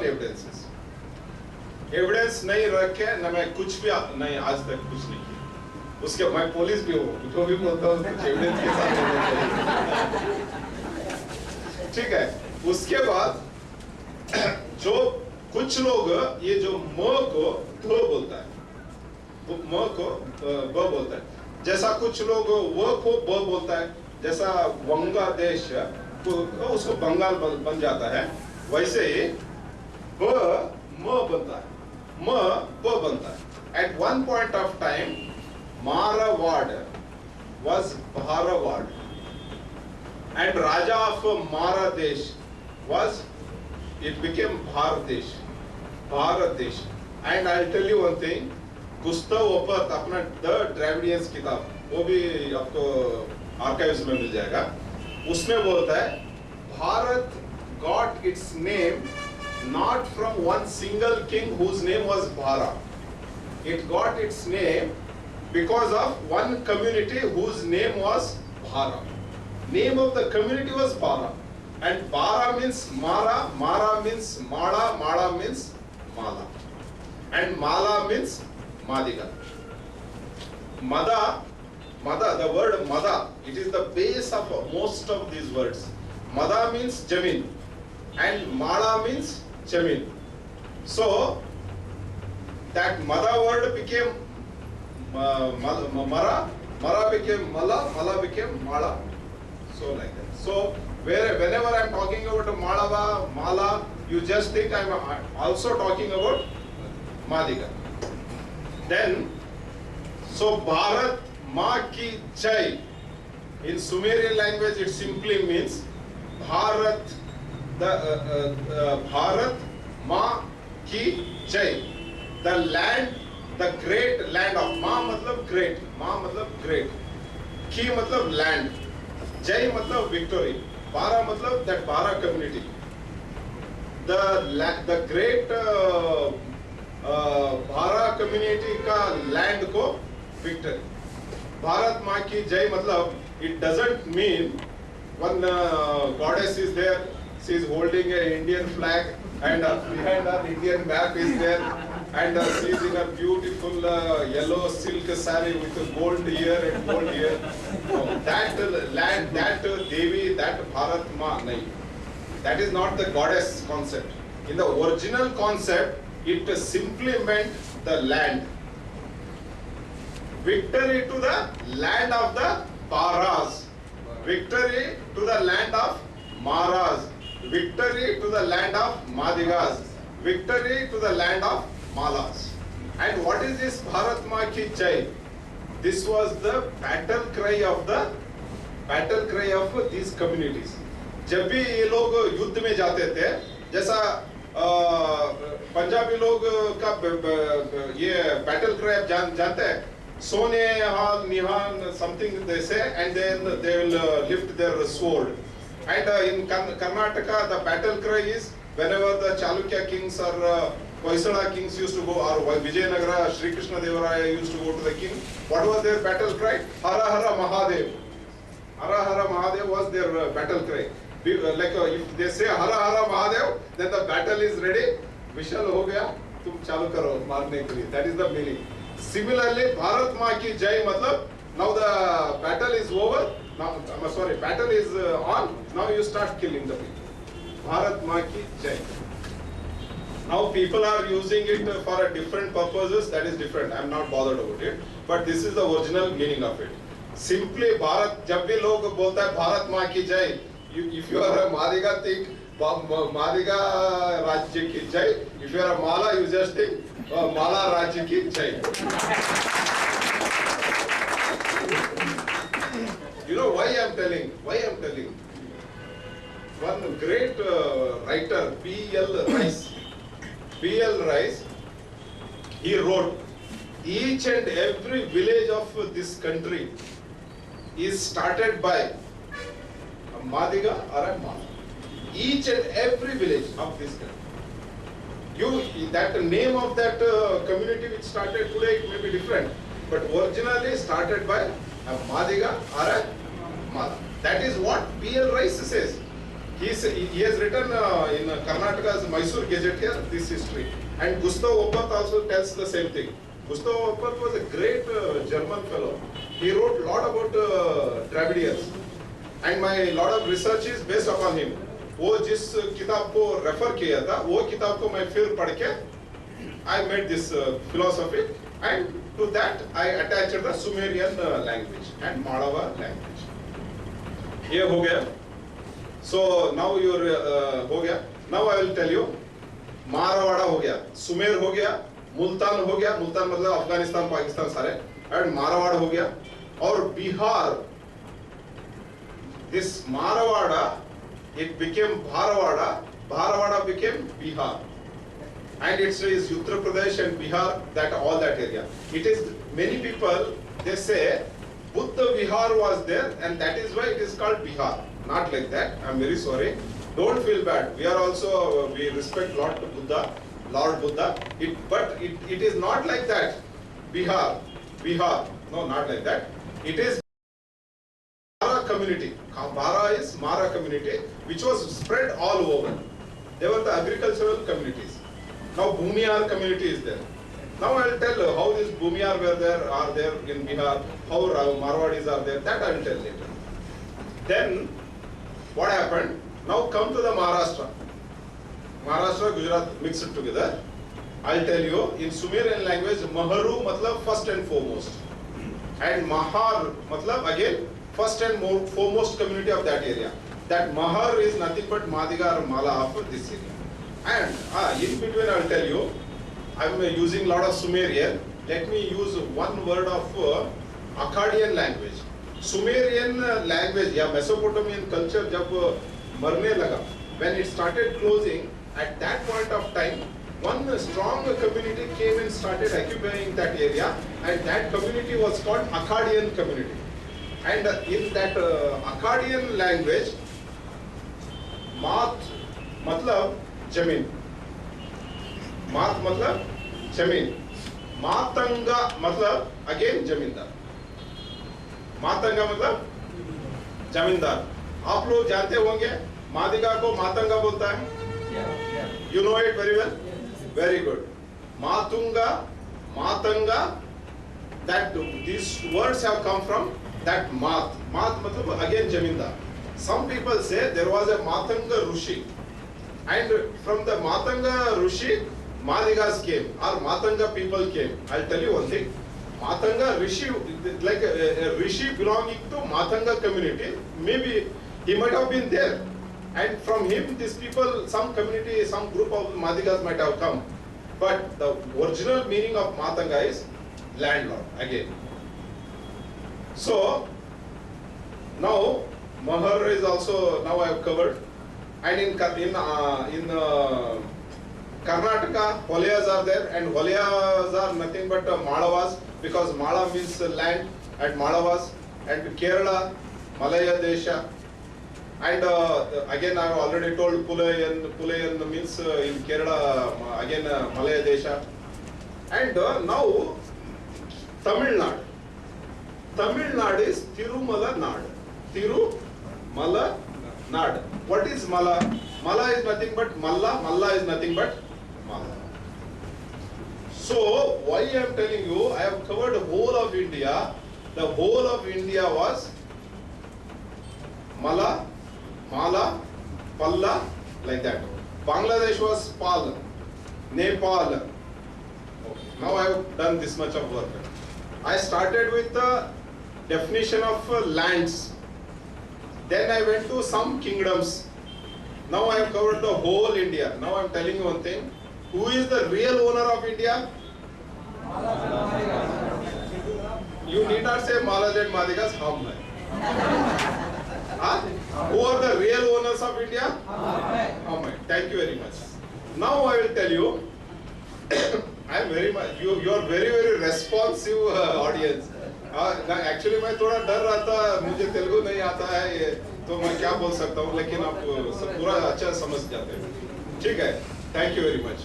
On evidences. Evidence नहीं रख के न मैं कुछ भी नहीं, आज तक कुछ नहीं किया। उसके मैं पुलिस भी हूँ, जो भी बोलता हूँ कुछ एविडेंस के साथ होना चाहिए। ठीक है। उसके बाद जो कुछ लोग ये जो म को ध बोलता है, वो म को ब बोलता है, जैसा कुछ लोग व को ब बोलता है, जैसा बांग्लादेश तो उसको बंगाल बन जाता है, वैसे ही ब म बनता है, म ब बनता है। At one point of time, Marawad was Bharawad, and Raja of Maradesh was, it became Bharadesh, Bharadesh. And I'll tell you one thing, Gustav Oppert अपना द ड्राविडियंस किताब, वो भी आपको आर्काइव्स में मिल जाएगा, उसमें बोलता है Bharat got its name not from one single king whose name was Bhara. It got its name because of one community whose name was Bhara. Name of the community was Bhara, and Bhara means Mara, Mara means Mala, Mala means Mala, and Mala means Madiga. Mada, the word Mada, it is the base of most of these words. Mada means Jamin and Mala means Jamin. So that Mada word became Mara, Mara became Mala, Mala became Mala. So like that. So whenever I am talking about Malava, Mala, you just think I am also talking about Madiga. Then, so Bharat Ma Ki Jai, in Sumerian language it simply means Bharat, Bharat Ma Ki Jai, the land, the great land of, Ma matlab great, Ma matlab great, Ki matlab land, Jai matlab victory, Bhara matlab that Bhara community, the great Bhara community का land को victory. Bharat माँ की जय मतलब it doesn't mean one goddess is there, she is holding an Indian flag and behind her Indian map is there, and she is in a beautiful yellow silk saree with a gold here and gold here. That land, that Devi, that Bharat Ma, nahi. That is not the goddess concept. In the original concept, it simply meant the land. Victory to the land of the Paras, victory to the land of Maras, victory to the land of Madigas, victory to the land of Malas. And what is this Bharat Ma Ki Jai? This was the battle cry of these communities. जब भी ये लोग युद्ध में जाते थे, जैसा पंजाबी लोग का ये बैटल क्राई जानते हैं, सोने हाल निहान something they say, and then they will lift their sword. And in Karnataka the battle cry is whenever the Chalukya kings or Hoysala kings used to go, or Vijayanagara Sri Krishna Devaraya used to go to the king, what was their battle cry? Hara Hara Mahadev. Hara Hara Mahadev was their battle cry. Like if they say Hara Hara Mahadev, then the battle is ready. Vishal ho gaya, tum chalu karo marne ke liye. That is the meaning. Similarly, Bharat Ma Ki Jai matlab now the battle is over. Now, sorry, battle is on. Now you start killing the people. Bharat Ma Ki Jai. Now people are using it for a different purposes. That is different. I am not bothered about it. But this is the original meaning of it. Simply Bharat. जब भी लोग बोलता है भारत माँ की जय, if you are a Madiga, think Madiga राज्य की जय. If you are a Mala, you just think Mala राज्य की जय. You know why I am telling? Why I am telling? One great writer, P.L. Rice. P.L. Rice, he wrote, each and every village of this country is started by a Madiga or a Mala. Each and every village of this country. That name of that community which started today, it may be different, but originally started by a Madiga or a Mala. That is what P.L. Rice says. he has written in Karnataka's Mysore Gazette here this history. And Gustav Oppert also tells the same thing. Gustav Oppert was a great German fellow. He wrote a lot about Dravidians. And my lot of research is based upon him. वो जिस किताब को refer किया था, वो किताब को मैं फिर पढ़ के I made this philosophy, and to that I attached the Sumerian language and Malava language. ये हो गया. So now your हो गया. Now I will tell you. मारवाड़ा हो गया, सुमेर हो गया, मुल्तान हो गया, मुल्तान मतलब अफगानिस्तान पाकिस्तान सारे, एंड मारवाड़ हो गया, और Bihar. This Marawada, it became Bharawada, Bharawada became Bihar. And it is Uttar Pradesh and Bihar, that all that area. It is, many people, they say, Buddha Vihar was there, and that is why it is called Bihar. Not like that, I am very sorry. Don't feel bad. We are also, we respect Lord Buddha, but it is not like that. Bihar, no, not like that. It is Mara community. Mara is Mara community, which was spread all over. They were the agricultural communities. Now Bhumihar community is there. Now I will tell how these Bhumihar are there in Bihar, how Marwadis are there, that I will tell later. Then, what happened? Now come to the Maharashtra. Maharashtra, Gujarat mixed together. I'll tell you, in Sumerian language, Maharu matlab first and foremost. And Mahar matlab again, first and foremost community of that area. That Mahar is nothing but Madiga or Mala of this area. And in between I'll tell you, I'm using a lot of Sumerian. Let me use one word of Akkadian language. Sumerian language, yeah, Mesopotamian culture, jab marne laga, when it started closing, at that point of time, one strong community came and started occupying that area, and that community was called Akkadian community. And in that Akkadian language, Mat matlab Jamin. Mat matlab Jamin. Matanga matlab again Jamindar. Matanga मतलब जमींदार. आप लोग जानते होंगे मादिगा को मातंगा बोलता है. You know it very well. Very good. Matunga, matanga. That these words have come from that mat. Mat मतलब again जमींदार. Some people say there was a Matanga Rushi, and from the Matanga Rushi, Madigas came, or Matanga people came. I'll tell you one thing. Matanga Rishi, like a Rishi belonging to Matanga community, maybe he might have been there. And from him, these people, some community, some group of Madigas might have come. But the original meaning of Matanga is landlord, again. So, now, Mahar is also, now I have covered. And in Karnataka, Holayas are there, and Holayas are nothing but Malavas, because Mala means land, and Malavas, and Kerala, Malaya Desha, and again I have already told Pulayan means in Kerala, again Malaya Desha, and now Tamil Nadu. Tamil Nadu is Tirumala Nadu. Tirumala Nadu. What is Mala? Mala is nothing but Malla, Malla is nothing but Mala. So, why I am telling you, I have covered the whole of India. The whole of India was Mala, Mala, Palla, like that. Bangladesh was Pal, Nepal. Okay. Now I have done this much of work. I started with the definition of lands. Then I went to some kingdoms. Now I have covered the whole India. Now I am telling you one thing. Who is the real owner of India? You need not say Malas and Madigas, hum hai. Who are the real owners of India? Hum hai. Thank you very much. Now I will tell you, I am very much, you are very, very responsive audience. Actually मैं थोड़ा डर रहा था, मुझे तेलुगु नहीं आता है, तो मैं क्या बोल सकता हूँ, लेकिन आप पूरा अच्छा समझ जाते हैं. ठीक है, thank you very much.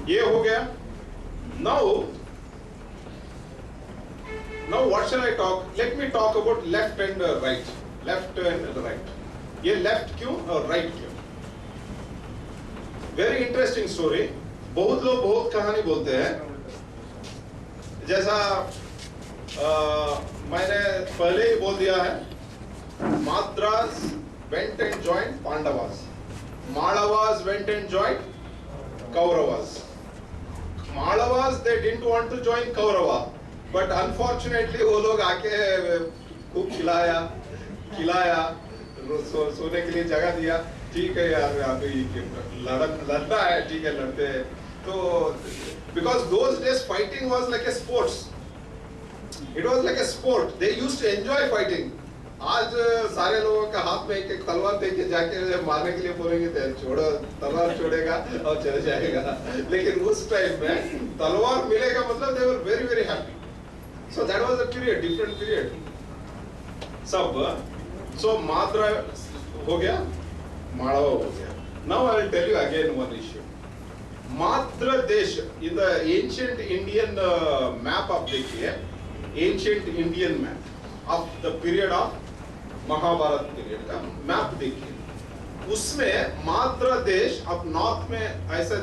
ये हो गया. Now what shall I talk? Let me talk about left and right. Left and right. ये लेफ्ट क्यों और राइट क्यों? Very interesting story. बहुत लोग बहुत कहानी बोलते हैं। जैसा मैंने पहले ही बोल दिया है, Madras went and joined Pandavas. Malavas went and joined Kauravas. Malavas, they didn't want to join Kaurava, but unfortunately वो लोग आके खूब खिलाया, सोने के लिए जगह दिया। ठीक है यार, अभी लड़ना है, ठीक है लड़ते हैं। तो because those days fighting was like a sports, it was like a sport. They used to enjoy fighting. आज सारे लोगों का हाथ में एक तलवार देके जाके मारने के लिए बोलेंगे तो छोड़ो, तलवार छोड़ेगा और चले जाएगा। लेकिन उस टाइम में तलवार मिलेगा मतलब they were very very happy. So that was a period, different period. सब so माद्रा हो गया, माड़वा हो गया. Now I will tell you again one issue. माद्रा देश in the ancient Indian map आप देखिए, ancient Indian map of the period of Mahabharat period का map देखिए, उसमें माद्रा देश अब नॉर्थ में ऐसे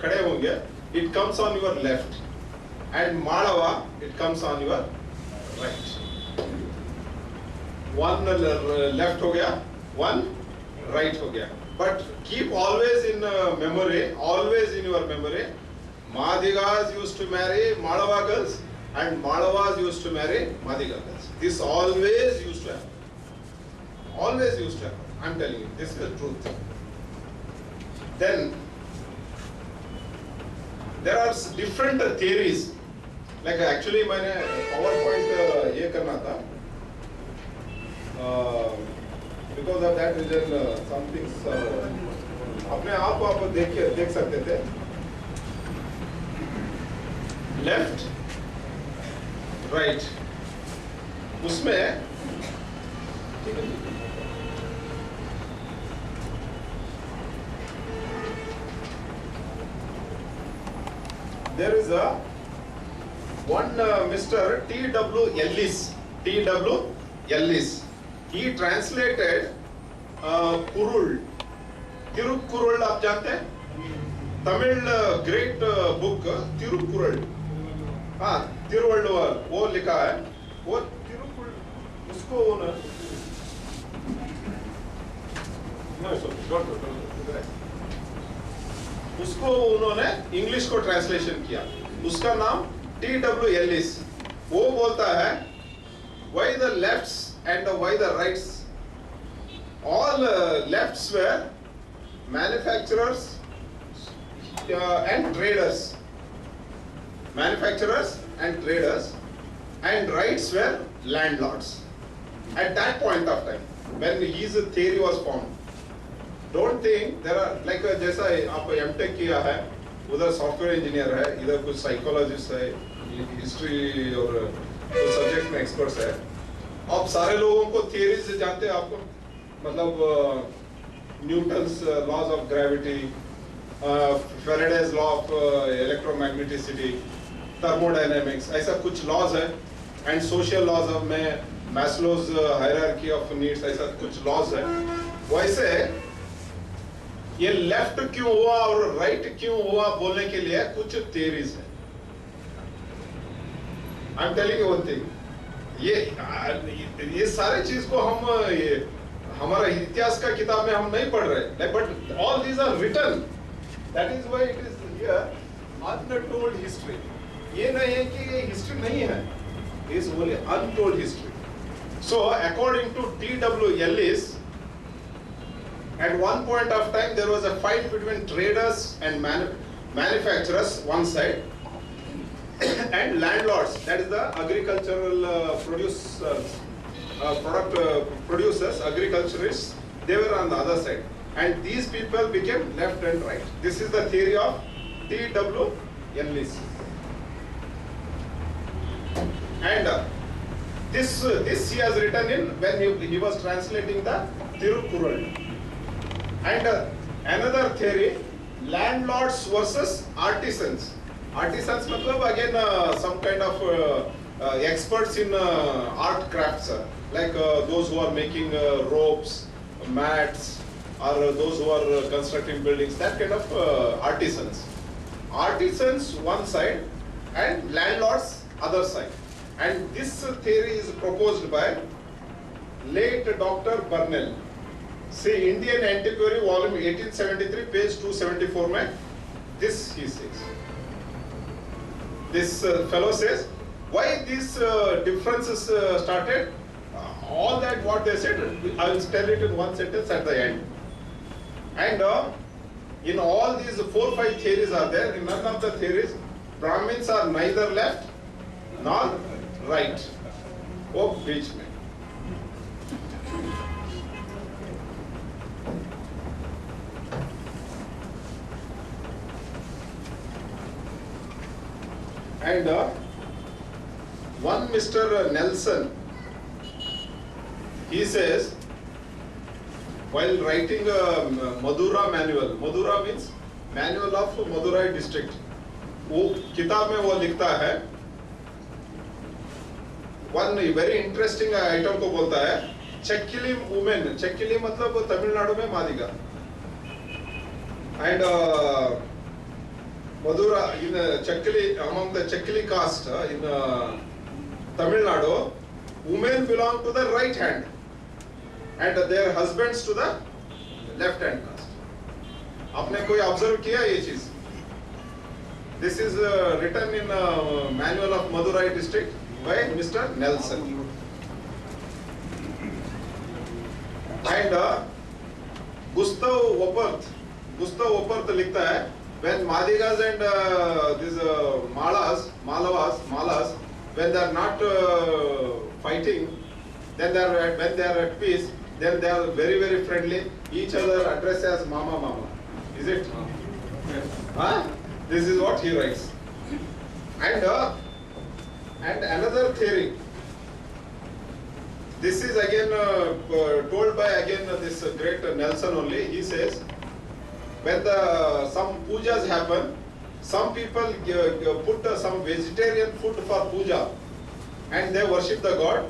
खड़े होंगे, it comes on your left, and माड़वा it comes on your right. One left हो गया, वन राइट हो गया, but keep always in memory, always in your memory, Madhigas used to marry Malava girls and Malavas used to marry Madhiga girls. This always used to happen. Always used to happen. I am telling you, this is the truth. Then there are different theories. Like actually मैंने PowerPoint ये करना था. Because of that reason some things अपने आप देख सकते थे. Left, right. उसमें there is a one Mr. T.W. Ellis. T.W. Ellis. He translated Kurul. Tirukkural आप जानते हैं? Tamil great book Tirukkural. हाँ, तिरुवल्लुवर वो लिखा है, वो तिरुकुल उसको ना उसको उन्होंने इंग्लिश को ट्रांसलेशन किया. उसका नाम T.W. Ellis. वो बोलता है why the lefts and why the rights, all lefts were manufacturers and traders, manufacturers and traders, and rights were landlords at that point of time when his theory was formed. Don't think there are like जैसा आप M.Tech किया है, उधर software engineer है, इधर कुछ psychologist है, history और कुछ सब्जेक्ट में एक्सपर्ट्स है. आप सारे लोगों को थियरी से जानते हैं, आपको मतलब Newton's laws of gravity, Faraday's law of electromagneticity, thermodynamics, ऐसा कुछ laws है, and social laws में Maslow's hierarchy of needs, ऐसा कुछ laws है. वैसे ये लेफ्ट क्यों हुआ और राइट क्यों हुआ बोलने के लिए कुछ theories है. I'm telling you one thing, ये सारे चीज को हम हमारा इतिहास का किताब में हम नहीं पढ़ रहे, but all these are written. That is why it is here untold history. ये नहीं है कि ये history नहीं है, it is only untold history. So according to T.W. Ellis, at one point of time there was a fight between traders and manufacturers one side and landlords, that is the agricultural producers, agriculturists, they were on the other side. And these people became left and right. This is the theory of T.W. Ellis. And this he has written in when he was translating the Tirukkural. And another theory, landlords versus artisans. Artisans मतलब again some kind of experts in art crafts, like those who are making ropes, mats, or those who are constructing buildings, that kind of artisans. Artisans one side and landlords other side. And this theory is proposed by late Dr. Burnell. See, Indian Antiquary, volume 1873, page 274, mein, this he says. This fellow says, why these differences started? All that what they said, I will tell it in one sentence at the end. And in all these 4 or 5 theories are there. In none of the theories, Brahmins are neither left nor right. वो बीच में. And one Mr. Nelson, he says, while writing Madura manual, Madura means manual of Madurai district, वो किताब में वो लिखता है, one very interesting item को बोलता है, Chekkili women, Chekkili मतलब तमिलनाडु में Madiga, and Madura in Chekkili, among the Chekkili caste in Tamil Nadu, women belong to the right hand and their husbands to the left hand caste. आपने कोई observe किया ये चीज? This is written in manual of Madurai district by Mr. Nelson. And Gustav Woperth लिखता है, when Madigas and these Malavas, when they are not fighting, then when they are at peace, then they are very, very friendly. Each other address as Mama. Is it? Huh? This is what he writes. And another theory. This is again told by this great Nelson only. He says, when some pujas happen, some people put some vegetarian food for puja and they worship the god,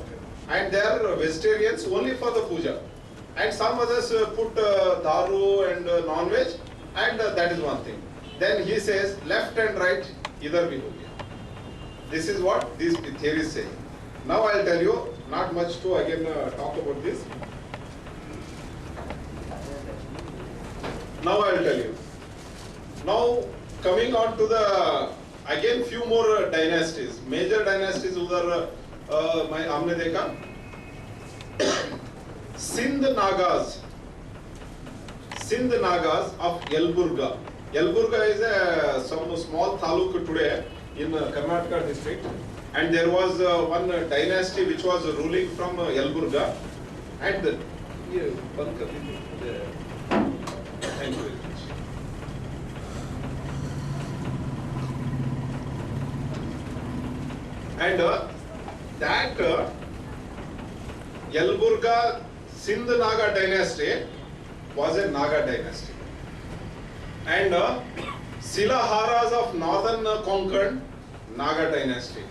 and they are vegetarians only for the puja. And some others put daru and non-veg, and that is one thing. Then he says left and right either bhi ho gaya. This is what these theories say. Now I will tell you, not much to again talk about this. Now I will tell you. Now coming on to the again few more dynasties, major dynasties उधर हमने देखा. Sindh Nagas of Yelburga. Yelburga is some small taluk today in Karnataka district, and there was one dynasty which was ruling from Yelburga, and thank you very much. And that Yelburga Sindh Naga dynasty was a Naga dynasty. And Silaharas of northern Konkan, Naga dynasty.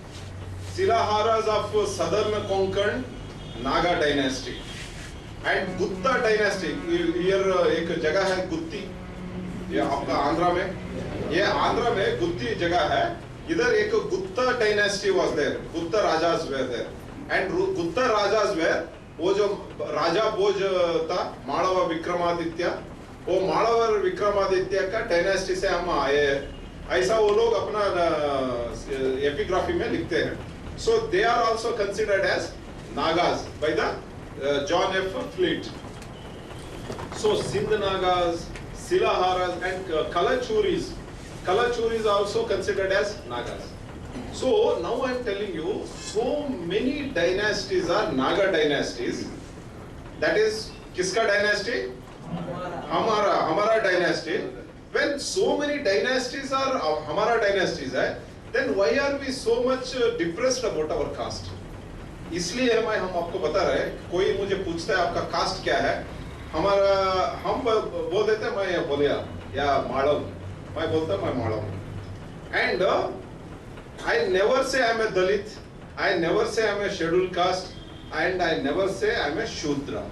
Silaharas of southern Konkan, Naga dynasty. And Gupta dynasty, here एक जगह है गुत्ती, ये आपका आंध्रा में, ये आंध्रा में गुत्ती जगह है, इधर एक Gupta dynasty was there, Gupta Rajas were there, and Gupta Rajas were, वो जो राजा भोज था, मालवा विक्रमादित्य, वो मालवा विक्रमादित्य का डायनेस्टी से हम आए हैं, ऐसा वो लोग अपना एपिग्राफी में लिखते हैं. So they are also considered as Nagas by the John F. Fleet. So Sindh Nagas, Silaharas and Kalachuris. Kalachuris are also considered as Nagas. So now I am telling you, so many dynasties are Naga dynasties. That is, kiska dynasty? Hamara dynasty. When so many dynasties are Hamara dynasties, then why are we so much depressed about our caste? इसलिए हम आपको बता रहे हैं, कोई मुझे पूछता है आपका कास्ट क्या है, हम बोल देते हैं मैं बोलिया या मालव, मैं बोलता मैं Malav. And I never say I am a Dalit, I never say I am a scheduled caste, and I never say I am a Shudra.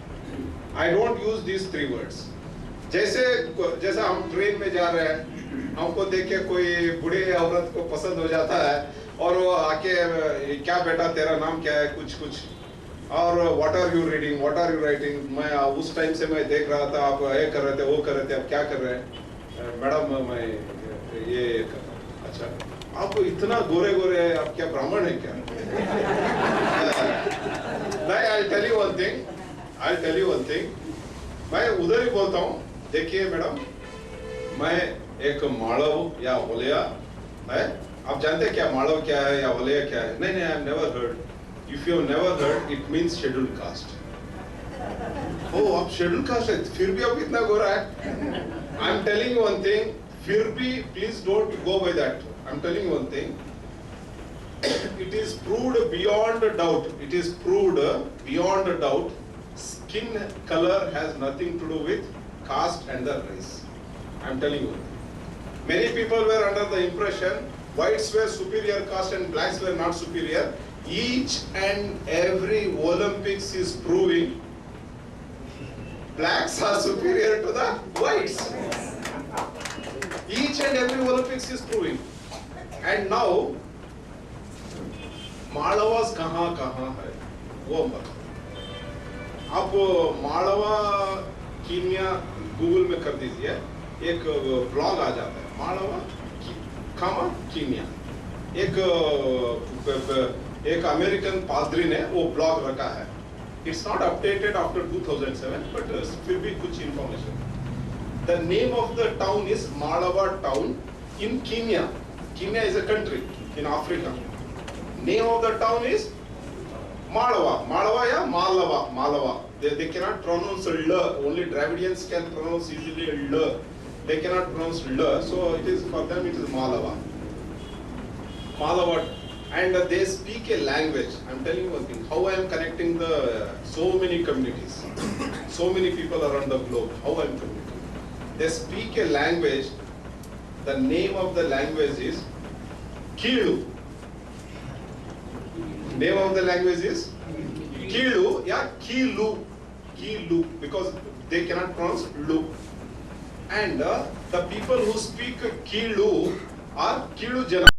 I don't use these three words. जैसा हम ट्रेन में जा रहे हैं, हमको देख के कोई बूढ़े औरत को पसंद हो जाता है और वो आके क्या बेटा तेरा नाम क्या है, कुछ कुछ, और what are you reading, what are you writing. मैं उस टाइम से मैं देख रहा था, आप ये कर रहे थे, वो कर रहे थे, आप क्या कर रहे हैं? मैडम मैं ये कर रहा हूं। अच्छा, आप इतना गोरे गोरे, आप क्या ब्राह्मण है क्या? नहीं, I'll tell you one thing, मैं उधर ही बोलता हूँ, देखिए मैडम, मैं एक मालव या वलिया है, आप जानते हैं क्या मालव क्या है या वलिया क्या है? नहीं, I have never heard. If you have never heard, it means scheduled caste. Oh, आप scheduled caste है, फिर भी आप इतना गोरा है? I'm telling you one thing, फिर भी please don't go by that. I'm telling you one thing. It is proved beyond doubt. It is proved beyond doubt. Skin color has nothing to do with caste and the race. I'm telling you. Many people were under the impression whites were superior caste and blacks were not superior. Each and every Olympics is proving blacks are superior to the whites. Each and every Olympics is proving. And now, Malwas कहाँ है वो मत। आप Malwa Kenya Google में कर दीजिए, एक blog आ जाता है, मालवा कीनिया। एक अमेरिकन पादरी ने वो ब्लॉग रखा है। It's not updated after 2007, but फिर भी कुछ information. The name of the town is Malwa town in Kenya. Kenya is a country in Africa. Name of the town is Malwa या Malwa. They cannot pronounce l. Only Dravidians can pronounce easily l. They cannot pronounce l. So it is, for them it is Malava. And they speak a language. I'm telling you one thing, how I am connecting so many communities, so many people around the globe, how I am connecting. They speak a language, the name of the language is Kilu. Name of the language is Kilu, Kilu, because they cannot pronounce lu. And the people who speak Kilu are Kilu Jana.